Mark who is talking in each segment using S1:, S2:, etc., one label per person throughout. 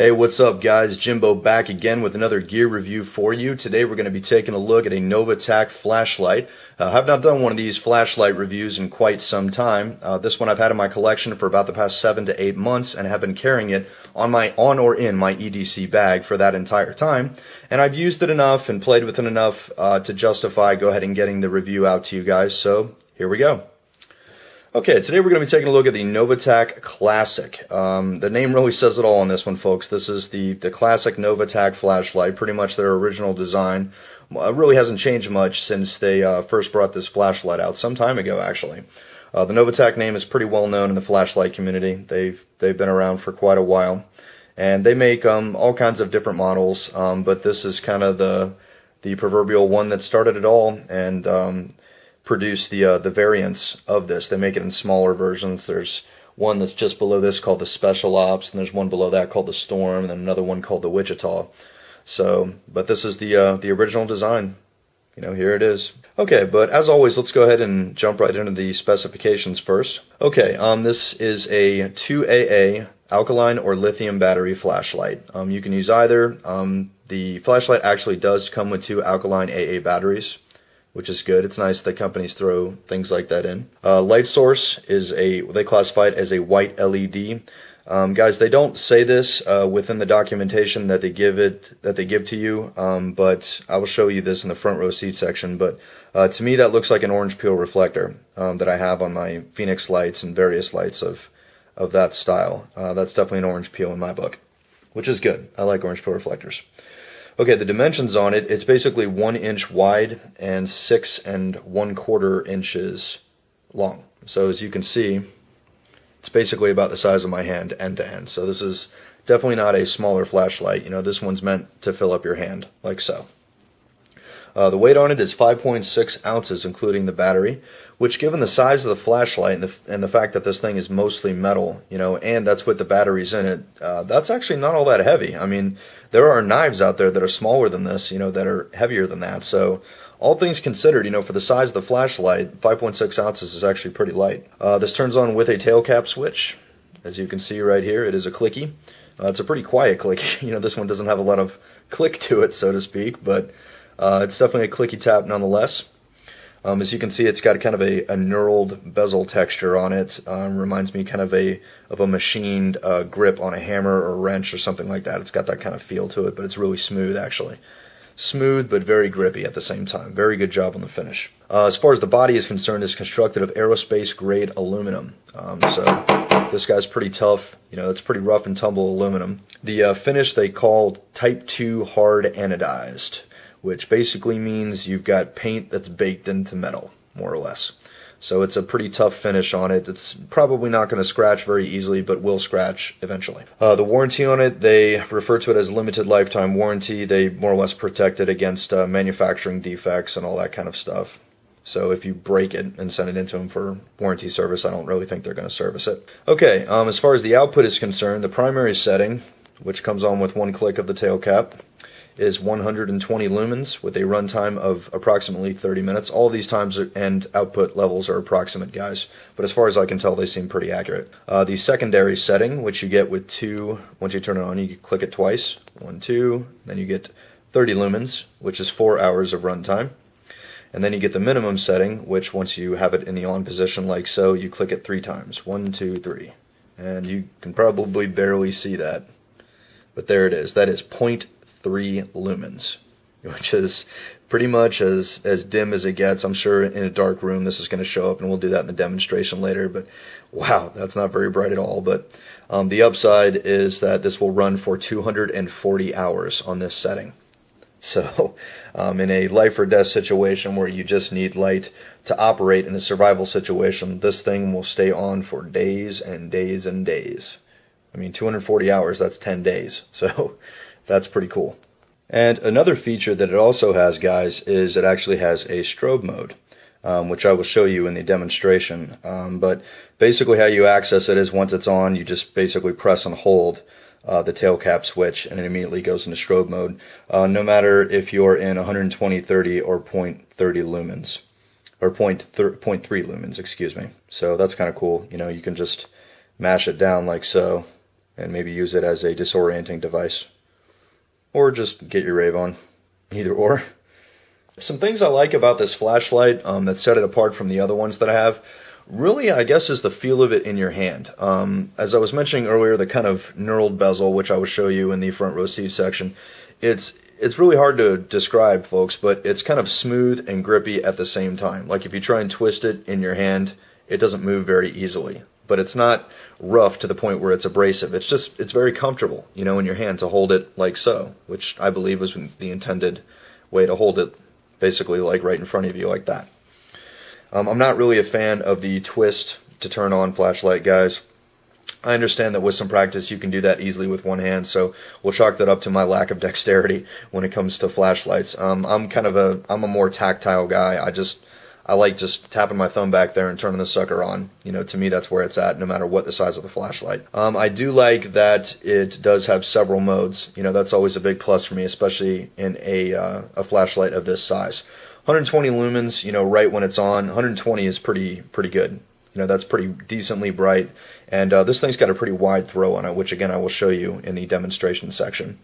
S1: Hey, what's up guys? Jimbo back again with another gear review for you. Today we're going to be taking a look at a Novatac flashlight. I have not done one of these flashlight reviews in quite some time. This one I've had in my collection for about the past 7 to 8 months and have been carrying it on or in my EDC bag for that entire time. And I've used it enough and played with it enough to justify go ahead and getting the review out to you guys. So here we go. Okay, today we're going to be taking a look at the Novatac Classic. The name really says it all on this one, folks. This is the classic Novatac flashlight, pretty much their original design. It really hasn't changed much since they first brought this flashlight out, some time ago actually. The Novatac name is pretty well known in the flashlight community. They've been around for quite a while. And they make all kinds of different models, but this is kind of the proverbial one that started it all, and produce the variants of this. They make it in smaller versions. There's one that's just below this called the Special Ops, and there's one below that called the Storm, and then another one called the Wichita. So, but this is the original design. You know, here it is. Okay, but as always, let's go ahead and jump right into the specifications first. Okay, this is a 2AA alkaline or lithium battery flashlight. You can use either. The flashlight actually does come with 2 alkaline AA batteries, which is good. It's nice that companies throw things like that in. Light source is they classify it as a white LED. Guys, they don't say this within the documentation that they give to you, but I will show you this in the front row seat section. But to me, that looks like an orange peel reflector that I have on my Phoenix lights and various lights of that style. That's definitely an orange peel in my book, which is good. I like orange peel reflectors. Okay, the dimensions on it, it's basically 1 inch wide and 6 1/4 inches long. So as you can see, it's basically about the size of my hand end to end. So this is definitely not a smaller flashlight. You know, this one's meant to fill up your hand, like so. The weight on it is 5.6 ounces, including the battery, which, given the size of the flashlight and the fact that this thing is mostly metal, you know, and that's with the batteries in it, that's actually not all that heavy. I mean, there are knives out there that are smaller than this, you know, that are heavier than that. So, all things considered, you know, for the size of the flashlight, 5.6 ounces is actually pretty light. This turns on with a tail cap switch. As you can see right here, it is a clicky. It's a pretty quiet click. You know, this one doesn't have a lot of click to it, so to speak, but it's definitely a clicky tap nonetheless. As you can see, it's got kind of a knurled bezel texture on it. Reminds me kind of a machined grip on a hammer or wrench or something like that. It's got that kind of feel to it, but it's really smooth actually. Smooth but very grippy at the same time. Very good job on the finish. As far as the body is concerned, it's constructed of aerospace grade aluminum. So this guy's pretty tough. You know, it's pretty rough and tumble aluminum. The finish they call Type 2 hard anodized, which basically means you've got paint that's baked into metal, more or less. So it's a pretty tough finish on it. It's probably not going to scratch very easily, but will scratch eventually. The warranty on it, they refer to it as limited lifetime warranty. They more or less protect it against manufacturing defects and all that kind of stuff. So if you break it and send it into them for warranty service, I don't really think they're going to service it. Okay, as far as the output is concerned, the primary setting, which comes on with 1 click of the tail cap, is 120 lumens with a runtime of approximately 30 minutes. All these times and output levels are approximate, guys, but as far as I can tell, they seem pretty accurate. The secondary setting, which you get with once you turn it on, you click it twice, 1, 2, then you get 30 lumens, which is 4 hours of runtime. And then you get the minimum setting, which once you have it in the on position like so, you click it 3 times, 1, 2, 3. And you can probably barely see that, but there it is. That is 0.3 lumens, which is pretty much as dim as it gets. I'm sure in a dark room this is going to show up, and we'll do that in the demonstration later, but wow, that's not very bright at all. But the upside is that this will run for 240 hours on this setting. So in a life or death situation where you just need light to operate in a survival situation, this thing will stay on for days and days and days. I mean, 240 hours, that's 10 days. So that's pretty cool. And another feature that it also has, guys, is it actually has a strobe mode, which I will show you in the demonstration. But basically how you access it is once it's on, you just basically press and hold the tail cap switch, and it immediately goes into strobe mode, no matter if you're in 120, 30, or 0.30 lumens, or 0.3 lumens, excuse me. So that's kind of cool. You know, you can just mash it down like so, and maybe use it as a disorienting device. Or just get your rave on. Either or. Some things I like about this flashlight that set it apart from the other ones that I have, really, I guess, is the feel of it in your hand. As I was mentioning earlier, the kind of knurled bezel, which I will show you in the front row seat section, it's really hard to describe, folks, but it's kind of smooth and grippy at the same time. Like if you try and twist it in your hand, it doesn't move very easily. But it's not rough to the point where it's abrasive. It's very comfortable, you know, in your hand to hold it like so, which I believe was the intended way to hold it, basically like right in front of you like that. I'm not really a fan of the twist to turn on flashlight, guys. I understand that with some practice you can do that easily with one hand, so we'll chalk that up to my lack of dexterity when it comes to flashlights. I'm a more tactile guy. I like just tapping my thumb back there and turning the sucker on. You know, to me that's where it's at, no matter what the size of the flashlight. I do like that it does have several modes. You know, that's always a big plus for me, especially in a flashlight of this size. 120 lumens, you know, right when it's on. 120 is pretty good. You know, that's pretty decently bright. And this thing's got a pretty wide throw on it, which again I will show you in the demonstration section.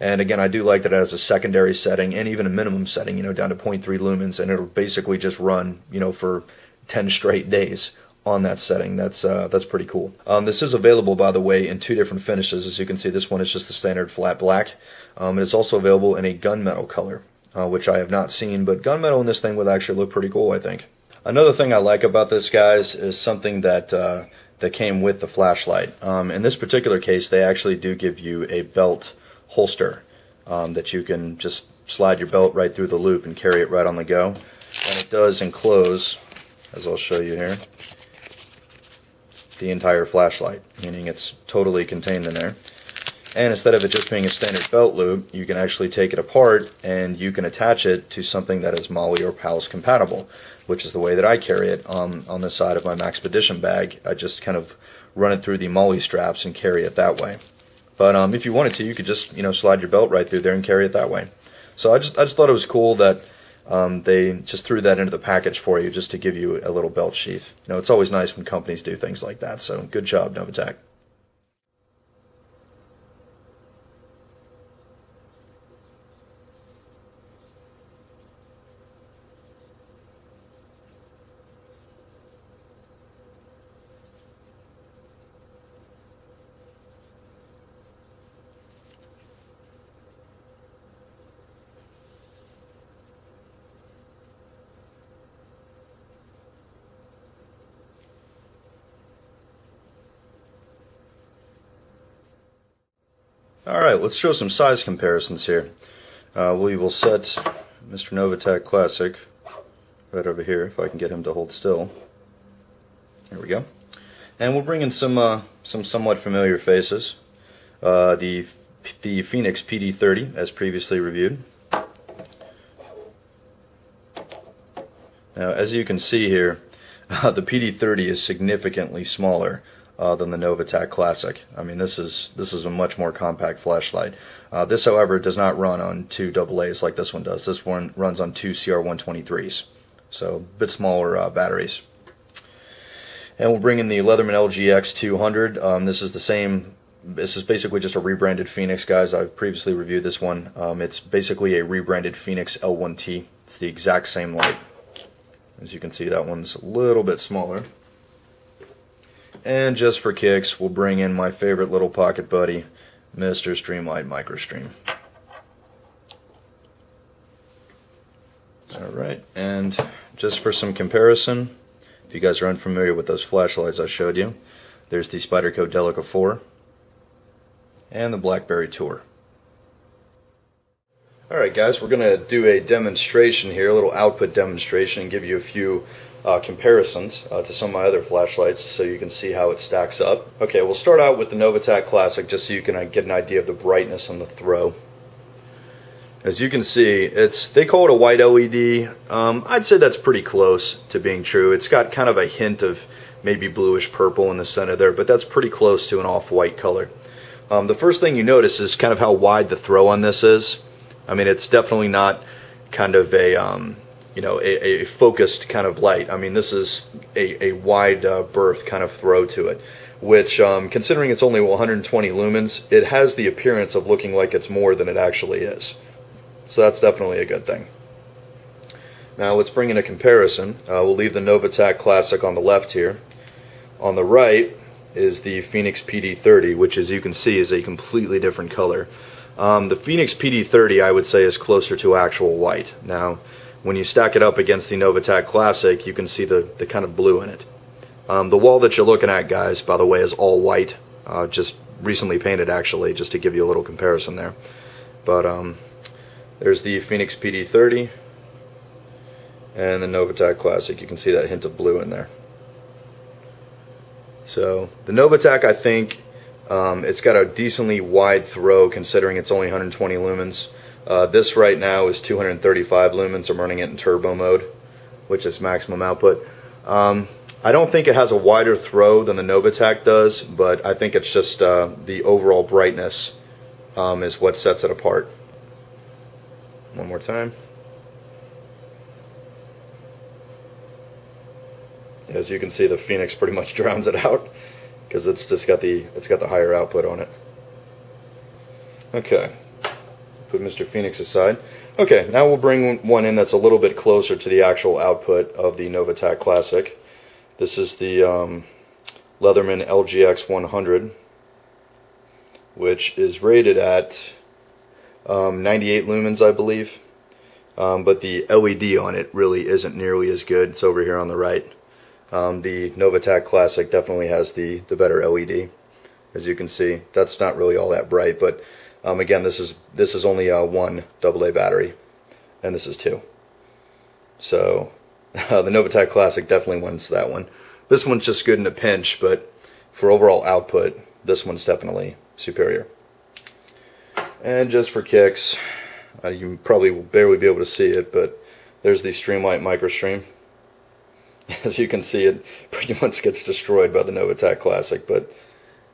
S1: And again, I do like that it has a secondary setting and even a minimum setting, you know, down to 0.3 lumens, and it'll basically just run, you know, for 10 straight days on that setting. That's pretty cool. This is available, by the way, in 2 different finishes. As you can see, this one is just the standard flat black. It's also available in a gunmetal color, which I have not seen, but gunmetal in this thing would actually look pretty cool, I think. Another thing I like about this, guys, is something that came with the flashlight. In this particular case, they actually do give you a belt holster that you can just slide your belt right through the loop and carry it right on the go. And it does enclose, as I'll show you here, the entire flashlight, meaning it's totally contained in there. And instead of it just being a standard belt loop, you can actually take it apart and you can attach it to something that is MOLLE or PALS compatible, which is the way that I carry it on the side of my Maxpedition bag. I just kind of run it through the MOLLE straps and carry it that way. But if you wanted to, you could just, you know, slide your belt right through there and carry it that way. So I just thought it was cool that they just threw that into the package for you just to give you a little belt sheath. You know, it's always nice when companies do things like that. So good job, Novatac. Alright, let's show some size comparisons here. We will set Mr. Novatac Classic right over here, if I can get him to hold still. There we go. And we'll bring in some somewhat familiar faces. The Phoenix PD30, as previously reviewed. Now, as you can see here, the PD30 is significantly smaller than the Novatac Classic. I mean, this is a much more compact flashlight. This, however, does not run on 2 AA's like this one does. This one runs on 2 CR123s, so a bit smaller batteries. And we'll bring in the Leatherman LGX 200. This is the same. This is basically just a rebranded Phoenix, guys. I've previously reviewed this one. It's basically a rebranded Phoenix L1T. It's the exact same light. As you can see, that one's a little bit smaller. And just for kicks, we'll bring in my favorite little pocket buddy, Mr. Streamlight MicroStream. Alright, and just for some comparison, if you guys are unfamiliar with those flashlights I showed you, there's the Spyderco Delica 4 and the BlackBerry Tour. Alright guys, we're going to do a demonstration here, a little output demonstration, and give you a few comparisons to some of my other flashlights so you can see how it stacks up. Okay, we'll start out with the Novatac Classic just so you can get an idea of the brightness and the throw. As you can see, they call it a white LED. I'd say that's pretty close to being true. It's got kind of a hint of maybe bluish purple in the center there, but that's pretty close to an off-white color. The first thing you notice is kind of how wide the throw on this is. I mean, it's definitely not kind of a you know, a focused kind of light. I mean, this is a wide berth kind of throw to it. which, considering it's only 120 lumens, it has the appearance of looking like it's more than it actually is. So that's definitely a good thing. Now let's bring in a comparison. We'll leave the Novatac Classic on the left here. On the right is the Phoenix PD30, which, as you can see, is a completely different color. The Phoenix PD30, I would say, is closer to actual white. Now, when you stack it up against the Novatac Classic, you can see the kind of blue in it. The wall that you're looking at, guys, by the way, is all white. Just recently painted, actually, just to give you a little comparison there. But there's the Phoenix PD30 and the Novatac Classic. You can see that hint of blue in there. So the Novatac, I think, it's got a decently wide throw considering it's only 120 lumens. This right now is 235 lumens. I'm running it in turbo mode, which is maximum output. I don't think it has a wider throw than the Novatac does, but I think it's just the overall brightness is what sets it apart. One more time. As you can see, the Phoenix pretty much drowns it out because it's just got the higher output on it. Okay, put Mr. Phoenix aside. Okay, now we'll bring one in that's a little bit closer to the actual output of the Novatac Classic. This is the Leatherman LGX 100, which is rated at 98 lumens, I believe. But the LED on it really isn't nearly as good. It's over here on the right. The Novatac Classic definitely has the better LED. As you can see, that's not really all that bright, but again, this is only one AA battery, and this is two. So the Novatac Classic definitely wins that one. This one's just good in a pinch, but for overall output, this one's definitely superior. And just for kicks, you can probably barely be able to see it, but there's the Streamlight MicroStream. As you can see, it pretty much gets destroyed by the Novatac Classic, but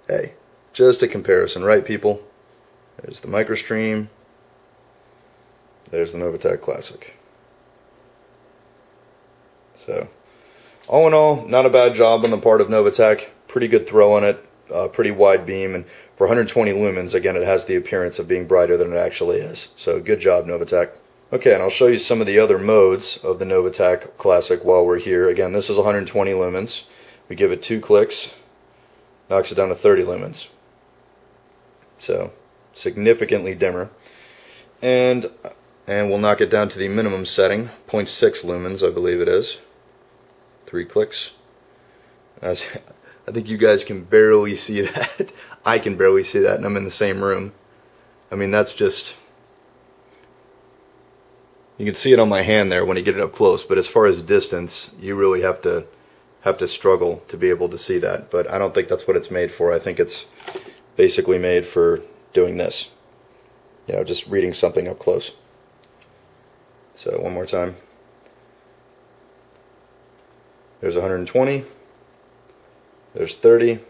S1: hey, just a comparison, right, people? There's the MicroStream, there's the Novatac Classic. So, all in all, not a bad job on the part of Novatac. Pretty good throw on it, pretty wide beam, and for 120 lumens, again, it has the appearance of being brighter than it actually is. So, good job, Novatac. Okay, and I'll show you some of the other modes of the Novatac Classic while we're here. Again, this is 120 lumens. We give it 2 clicks, knocks it down to 30 lumens. So, significantly dimmer. And we'll knock it down to the minimum setting, 0.6 lumens, I believe it is. 3 clicks. As I think you guys can barely see that. I can barely see that, and I'm in the same room. I mean, that's just... You can see it on my hand there when you get it up close, but as far as distance, you really have to struggle to be able to see that. But I don't think that's what it's made for. I think it's basically made for doing this. You know, just reading something up close. So one more time. There's 120. There's 30.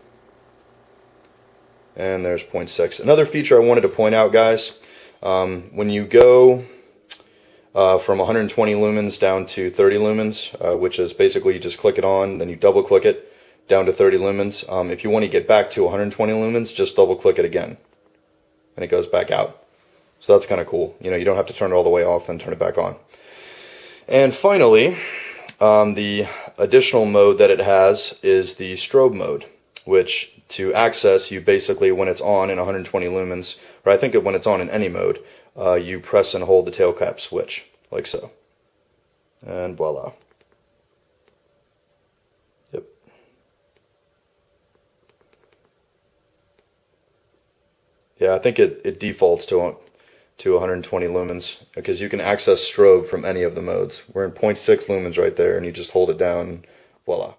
S1: And there's 0.6. Another feature I wanted to point out, guys, when you go from 120 lumens down to 30 lumens, which is basically you just click it on, then you double click it down to 30 lumens. If you want to get back to 120 lumens, just double click it again, and it goes back out. So that's kind of cool. You know, you don't have to turn it all the way off and turn it back on. And finally, the additional mode that it has is the strobe mode, which to access, you basically, when it's on in 120 lumens, or I think when it's on in any mode, you press and hold the tail cap switch, like so. And voila. Yep. Yeah, I think it defaults to 120 lumens, because you can access strobe from any of the modes. We're in 0.6 lumens right there, and you just hold it down, and voila.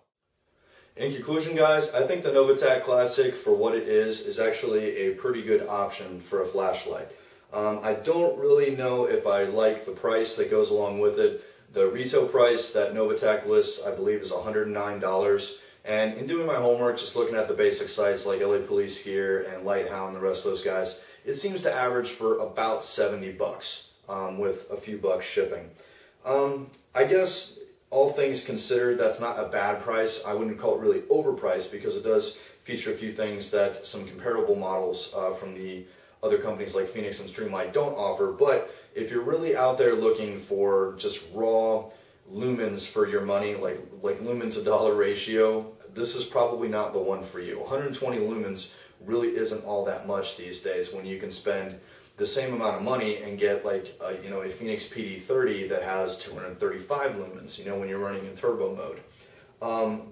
S1: In conclusion, guys, I think the Novatac Classic, for what it is actually a pretty good option for a flashlight. I don't really know if I like the price that goes along with it. The retail price that Novatac lists, I believe, is $109. And in doing my homework, just looking at the basic sites like LA Police Gear and Lighthound and the rest of those guys, it seems to average for about 70 bucks, with a few bucks shipping. I guess all things considered, that's not a bad price. I wouldn't call it really overpriced because it does feature a few things that some comparable models from the other companies like Phoenix and Streamlight don't offer. But if you're really out there looking for just raw lumens for your money, like lumen to dollar ratio, this is probably not the one for you. 120 lumens really isn't all that much these days when you can spend the same amount of money and get like a Phoenix PD30 that has 235 lumens, when you're running in turbo mode.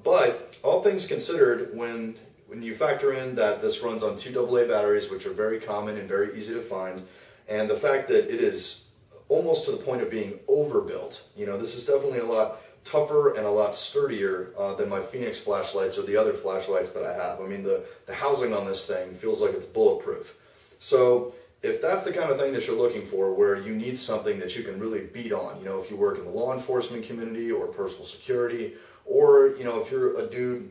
S1: But all things considered, when you factor in that this runs on 2 AA batteries, which are very common and very easy to find, and the fact that it is almost to the point of being overbuilt, this is definitely a lot tougher and a lot sturdier than my Phoenix flashlights or the other flashlights that I have. I mean, the housing on this thing feels like it's bulletproof. So if that's the kind of thing that you're looking for, where you need something that you can really beat on, if you work in the law enforcement community or personal security, or if you're a dude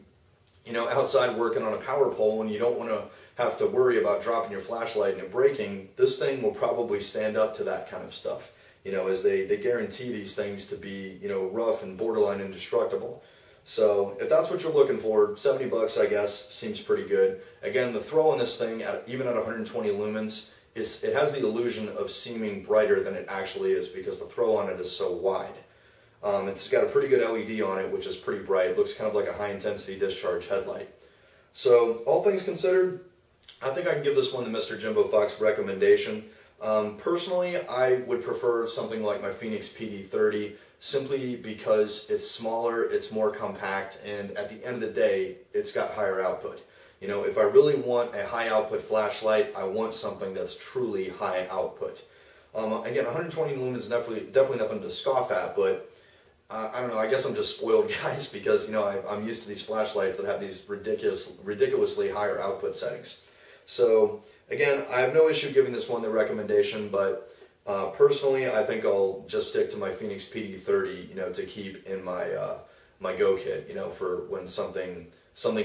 S1: outside working on a power pole and you don't want to have to worry about dropping your flashlight and it breaking, this thing will probably stand up to that kind of stuff, as they guarantee these things to be rough and borderline indestructible. So if that's what you're looking for, 70 bucks I guess seems pretty good. Again, the throw on this thing, even at 120 lumens, it has the illusion of seeming brighter than it actually is because the throw on it is so wide. It's got a pretty good LED on it, which is pretty bright. It looks kind of like a high-intensity discharge headlight. So all things considered, I think I can give this one the Mr. Jimbo Fox recommendation. Personally, I would prefer something like my Phoenix PD30 simply because it's smaller, it's more compact, and at the end of the day, it's got higher output. If I really want a high output flashlight, I want something that's truly high output. Again, 120 lumens is definitely nothing to scoff at, but I don't know, I guess I'm just spoiled, guys, because I'm used to these flashlights that have these ridiculously higher output settings. So again, I have no issue giving this one the recommendation, but personally, I think I'll just stick to my Phoenix PD30, to keep in my my go kit, for when something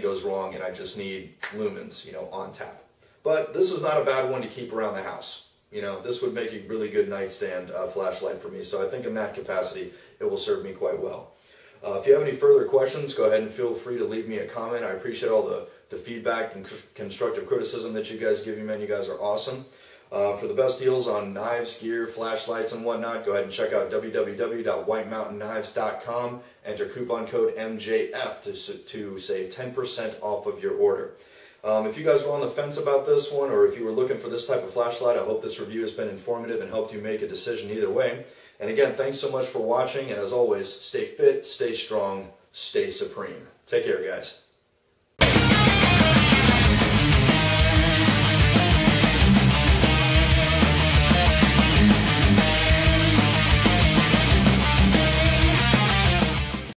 S1: goes wrong and I just need lumens, on tap. But this is not a bad one to keep around the house. This would make a really good nightstand flashlight for me. So I think in that capacity, it will serve me quite well. If you have any further questions, go ahead and feel free to leave me a comment. I appreciate all the feedback and constructive criticism that you guys give me, man. You guys are awesome. For the best deals on knives, gear, flashlights, and whatnot, go ahead and check out www.whitemountainknives.com. Enter coupon code MJF to save 10% off of your order. If you guys were on the fence about this one, or if you were looking for this type of flashlight, I hope this review has been informative and helped you make a decision either way. And again, thanks so much for watching, and as always, stay fit, stay strong, stay supreme. Take care, guys.